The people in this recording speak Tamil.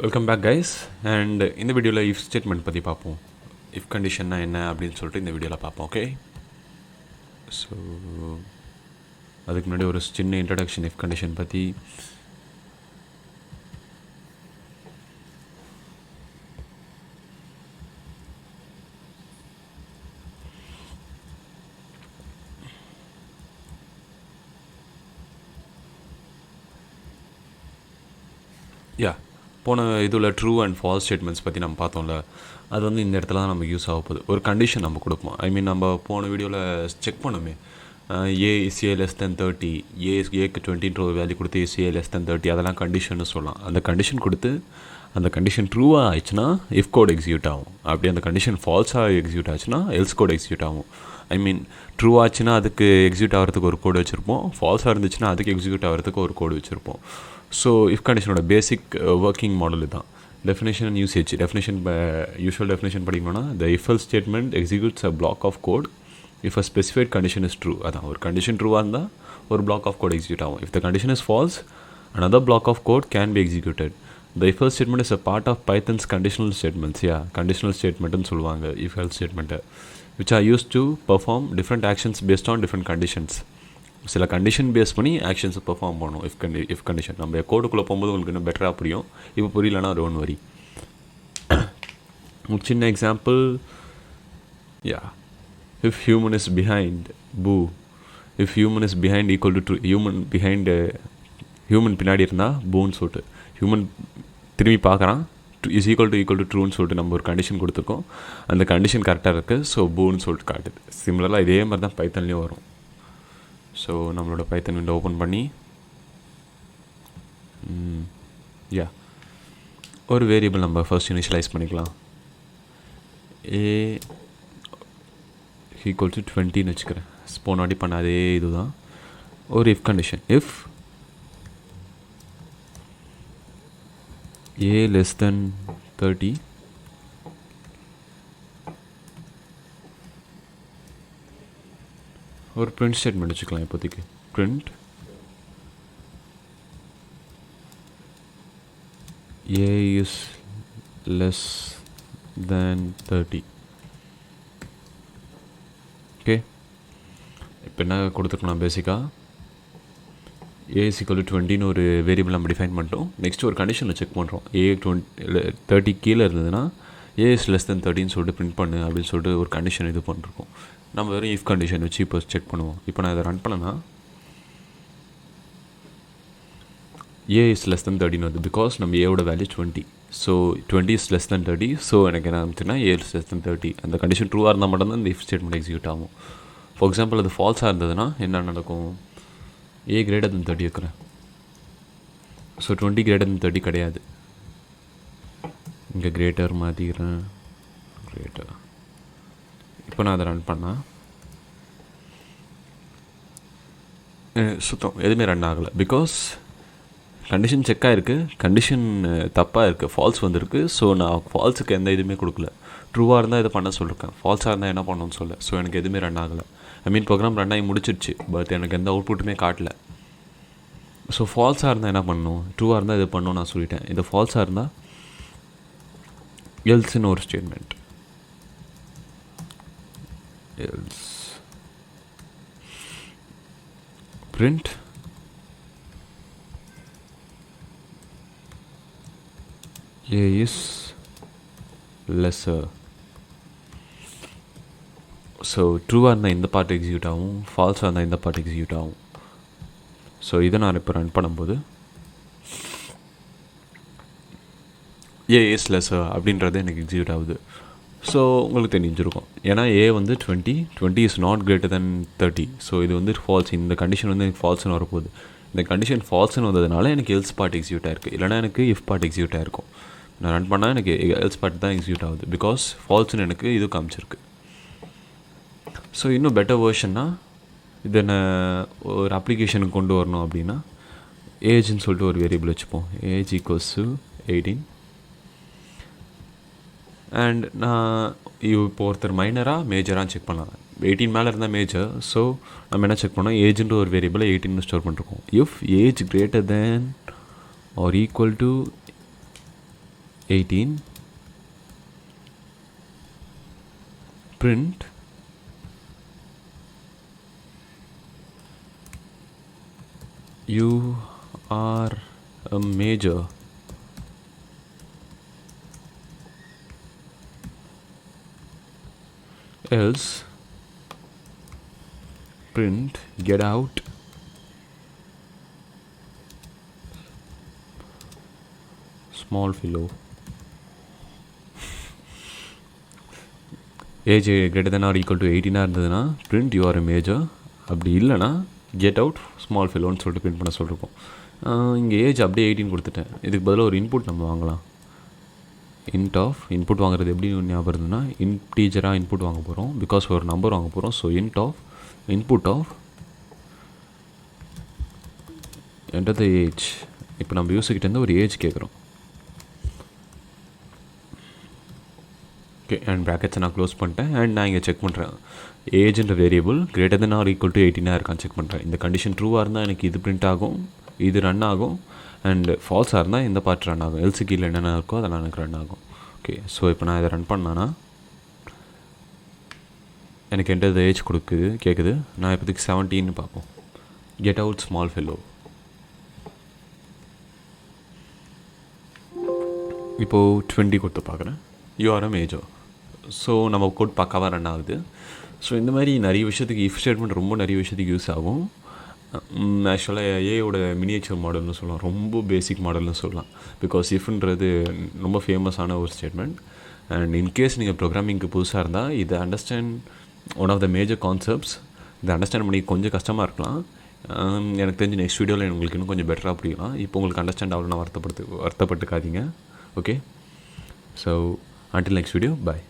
Welcome back guys. அண்ட் இந்த வீடியோவில் இஃப் ஸ்டேட்மெண்ட் பற்றி பார்ப்போம். இஃப் கண்டிஷன்னா என்ன அப்படின்னு சொல்லிட்டு இந்த வீடியோவில் பார்ப்போம். ஓகே, ஸோ அதுக்கு முன்னாடி ஒரு சின்ன இன்ட்ரடக்ஷன் இஃப் கண்டிஷன் பற்றி. யா, போன இதில் ட்ரூ அண்ட் ஃபால்ஸ் ஸ்டேட்மெண்ட்ஸ் பற்றி நம்ம பார்த்தோம்ல, அது வந்து இந்த இடத்துல தான் நமக்கு யூஸ் ஆக போகுது. ஒரு கண்டிஷன் நம்ம கொடுப்போம். ஐ மீன், நம்ம போன வீடியோவில் செக் பண்ணோமே, A is A less than 30, ஏக்கு 20ன்ற ஒரு வேல்யூ கொடுத்து இஸ் ஏ லெஸ் தென் 30, அதெல்லாம் கண்டிஷன்னு சொல்லலாம். அந்த கண்டிஷன் கொடுத்து அந்த கண்டிஷன் ட்ரூவாக ஆயிடுச்சுன்னா இஃப் கோட் எக்ஸிக்யூட் ஆகும். அப்படி அந்த கண்டிஷன் ஃபால்ஸாக எக்ஸிக்யூட் ஆச்சுன்னா எல்ஸ் கோட் எக்ஸிக்யூட் ஆகும். ஐ மீன், ட்ரூ ஆச்சுன்னா அதுக்கு எக்ஸிக்யூட் ஆகிறதுக்கு ஒரு கோடு வச்சுருப்போம், ஃபால்ஸாக இருந்துச்சுன்னா அதுக்கு எக்ஸிக்யூட் ஆகிறதுக்கு ஒரு கோடு வச்சுருப்போம். ஸோ இஃப் கண்டிஷனோட பேசிக் ஒர்க்கிங் மாடல் தான். Definition and usage. Definition usual definition படிக்கணும்னா, the if else statement executes a block of code if a specified condition is true. அதான், ஒரு கண்டிஷன் ட்ரூவாக இருந்தால் ஒரு பிளாக் ஆஃப் கோட் எக்ஸிக்யூட் ஆகும். If the condition is false, another block of code can be executed. The if else statement is a part of Python's conditional statements. Yeah, conditional statement ன்னு சொல்லுவாங்க if else statement, which are used to perform different actions based on different conditions. சில கண்டிஷன் பேஸ் பண்ணி ஆக்ஷன்ஸை பெர்ஃபார்ம் பண்ணணும். இஃப் கண்டிஷன் நம்ம கோடுக்குள்ளே போகும்போது உங்களுக்கு இன்னும் பெட்டராக புரியும். இப்போ புரியலன்னா டோன்ட் வரி. ஒரு சின்ன example. Yeah, if human is behind boo, if human is behind equal to true. Human பின்னாடி இருந்தால் பூன்னு சொல்லிட்டு, ஹியூமன் திரும்பி பார்க்குறான், இஸ் ஈக்குவல் டு ட்ரூன்னு சொல்லிட்டு நம்ம ஒரு கண்டிஷன் கொடுத்துருக்கோம். அந்த கண்டிஷன் கரெக்டாக இருக்குது, ஸோ பூன்னு சொல்லிட்டு காட்டுது. சிமிலராக இதே மாதிரி தான் பைத்தன்லேயும் வரும். ஸோ நம்மளோட பைத்தன் விண்டோ ஓப்பன் பண்ணி, யா, ஒரு வேரியபிள் நம்ம ஃபர்ஸ்ட் இனிஷியலைஸ் பண்ணிக்கலாம். ஏ ஈக்குவல் டு 20ன்னு வச்சுக்கிறேன். போன வாட்டி பண்ண அதே இது தான். ஒரு if condition, if A less than 30, ஒரு பிரிண்ட் ஸ்டேட்மெண்ட் வச்சுக்கலாம் இப்போதைக்கு. Print A is less than 30. Okay, இப்போ என்ன கொடுத்துருக்கலாம்? பேசிக்காக ஏ இஸ் ஈக்குவல் டு 20ன்னு ஒரு வேரியபிள் நம்ம டிஃபைன் பண்ணிட்டோம். நெக்ஸ்ட் ஒரு கண்டிஷனில் செக் பண்ணுறோம். ஏ 30 கீழே இருந்ததுன்னா ஏ இஸ் லெஸ் தென் 30ன்னு சொல்லிட்டு பிரிண்ட் பண்ணு அப்படின்னு சொல்லிட்டு ஒரு கண்டிஷன் இது பண்ணிருக்கோம். நம்ம வெறும் இஃப் கண்டிஷன் வச்சு இப்போ செக் பண்ணுவோம். இப்போ நான் இதை ரன் பண்ணேன்னா ஏ இஸ் லெஸ் தென் 30ன்னு வருது. பிகாஸ் நம்ம ஏவோட value 20. So 20 is less than 30. So எனக்கு என்ன இருந்துச்சுன்னா ஏ இஸ் லெஸ் தென் 30. அந்த கண்டிஷன் ட்ரூவாக இருந்தால் மட்டும்தான் இந்த இஃப் ஸ்டேட்மெண்ட் எக்ஸிக்யூட் ஆகும். ஃபார் எக்ஸாம்பிள், அது ஃபால்ஸாக இருந்ததுன்னா என்ன நடக்கும்? ஏ கிரேட்டர் தென் 30 இருக்கிறேன். ஸோ 20 கிரேட்டர் தென் 30 கிடையாது. இங்கே கிரேட்டர் மாற்றிக்கிறேன், கிரேட்டர். இப்போ நான் அதை ரன் பண்ணால் சுத்தம் எதுவுமே ரன் ஆகலை. பிகாஸ் கண்டிஷன் செக்காக இருக்குது, கண்டிஷன் தப்பாக இருக்குது, ஃபால்ஸ் வந்திருக்கு. ஸோ நான் ஃபால்ஸுக்கு எந்த இதுவுமே கொடுக்கல. ட்ரூவாக இருந்தால் இதை பண்ண சொல்லியிருக்கேன், ஃபால்ஸாக இருந்தால் என்ன பண்ணணும்னு சொல்ல. ஸோ எனக்கு எதுவுமே ரன் ஆகலை. ஐ மீன், ப்ரோக்ராம் ரன் ஆகி முடிச்சிடுச்சு, பட் எனக்கு எந்த அவுட்புட்டுமே காட்டல. ஸோ ஃபால்ஸாக இருந்தால் என்ன பண்ணணும், ட்ரூவாக இருந்தால் இது பண்ணணும் நான் சொல்லிட்டேன். இது ஃபால்ஸாக இருந்தால் எல்ஸ்ன்னு ஒரு statement. else print a is lesser. So ட்ரூவாக இருந்தால் இந்த பார்ட் எக்ஸிக்யூட் ஆகும், ஃபால்ஸாக இருந்தால் இந்த பார்ட் எக்ஸிக்யூட் ஆகும். ஸோ இதை நான் இப்போ ரன் பண்ணும்போது ஏ இஸ் லெஸ்ஸர் அப்படின்றது எனக்கு எக்ஸிக்யூட் ஆகுது. ஸோ உங்களுக்கு தெரிஞ்சிருக்கும், ஏன்னா ஏ வந்து 20 is not greater than 30. So இது வந்து ஃபால்ஸ். இந்த கண்டிஷன் வந்து எனக்கு ஃபால்ஸ்னு வரப்போகுது. இந்த கண்டிஷன் ஃபால்ஸ்னு வந்ததுனால எனக்கு எல்ஸ் பார்ட் எக்ஸிக்யூட் ஆகிருக்கு, இல்லைனா எனக்கு இஃப் பார்ட் எக்ஸிக்யூட் ஆகிருக்கும். நான் ரன் பண்ணால் எனக்கு எல்ஸ் பார்ட் தான் எக்ஸிக்யூட் ஆகுது, பிகாஸ் ஃபால்ஸ்னு எனக்கு இது காமிச்சிருக்கு. ஸோ இன்னும் பெட்டர் வேர்ஷன்னா, இதை நான் ஒரு அப்ளிகேஷனுக்கு கொண்டு வரணும் அப்படின்னா, ஏஜ்னு சொல்லிட்டு ஒரு வேரியபிள் வச்சுப்போம். Age equals to 18. அண்ட் நான் இப்போ ஒருத்தர் மைனராக மேஜராக செக் பண்ணலாம். 18 மேலே இருந்தால் மேஜர். ஸோ நம்ம என்ன செக் பண்ணோம், ஏஜ்ன்ற ஒரு வேரியபிளை 18 ஸ்டோர் பண்ணிருக்கோம். If age greater than or equal to 18 print you are a major else print get out small fellow. Age greater than or equal to 18 இருந்ததுன்னா print you are a major, அப்படி இல்லைனா கெட் அவுட் ஸ்மால் ஃபெல்லோன்னு சொல்லிட்டு பிரிண்ட் பண்ண சொல்லியிருக்கோம். இங்கே ஏஜ் அப்படியே 18 கொடுத்துட்டேன். இதுக்கு பதிலாக ஒரு இன்புட் நம்ம வாங்கலாம். இன்புட் வாங்குறது எப்படி ஞாபகம் இருந்ததுன்னா இன்டீஜராக இன்புட் வாங்க போகிறோம், பிகாஸ் ஒரு நம்பர் வாங்க போகிறோம். So input of enter the age. இப்போ நம்ம யூஸர்கிட்டேருந்து ஒரு ஏஜ் கேட்குறோம். ஓகே, அண்ட் ப்ராக்கெட்ஸை நான் க்ளோஸ் பண்ணிட்டேன். அண்ட் நான் இங்கே செக் பண்ணுறேன், ஏஜ்ன்ற variable greater than or equal to 18 இருக்கான்னு செக் பண்ணுறேன். இந்த கண்டிஷன் ட்ரூவாக இருந்தால் எனக்கு இது பிரிண்ட் ஆகும், இது ரன் ஆகும். அண்ட் ஃபால்ஸாக இருந்தால் இந்த பார்ட் ரன் ஆகும். எல்ஸு கீழே என்னென்ன இருக்கோ அதெல்லாம் எனக்கு ரன் ஆகும். ஓகே, ஸோ இப்போ நான் இதை ரன் பண்ணேன்னா எனக்கு எந்த ஏஜ் கேட்குது. நான் இப்போதைக்கு 17 பார்ப்போம். Get out small fellow. இப்போது 20 கொடுத்து பார்க்குறேன். You are a major. So நம்ம கோட் பக்காவாக ரன் ஆகுது. ஸோ இந்த மாதிரி நிறைய விஷயத்துக்கு இஃப் ஸ்டேட்மெண்ட் ரொம்ப நிறைய விஷயத்துக்கு யூஸ் ஆகும். ஆக்சுவலாக ஏயோட மினியேச்சர் மாடல்னு சொல்லலாம், ரொம்ப பேசிக் மாடல்னு சொல்லலாம். பிகாஸ் இஃப்ன்றது ரொம்ப ஃபேமஸான ஒரு ஸ்டேட்மெண்ட். அண்ட் இன்கேஸ் நீங்கள் ப்ரோக்ராமிங்க்கு புதுசாக இருந்தால் இதை understand one of the major concepts. இதை அண்டர்ஸ்டாண்ட் பண்ணி கொஞ்சம் கஷ்டமாக இருக்கலாம். எனக்கு தெரிஞ்சு நெக்ஸ்ட் வீடியோவில் உங்களுக்கு இன்னும் கொஞ்சம் பெட்டராக புரியலாம். இப்போ உங்களுக்கு அண்டர்ஸ்டாண்ட் ஆகலாம், வருத்தப்பட்டுக்காதீங்க. Okay, so until next video, bye.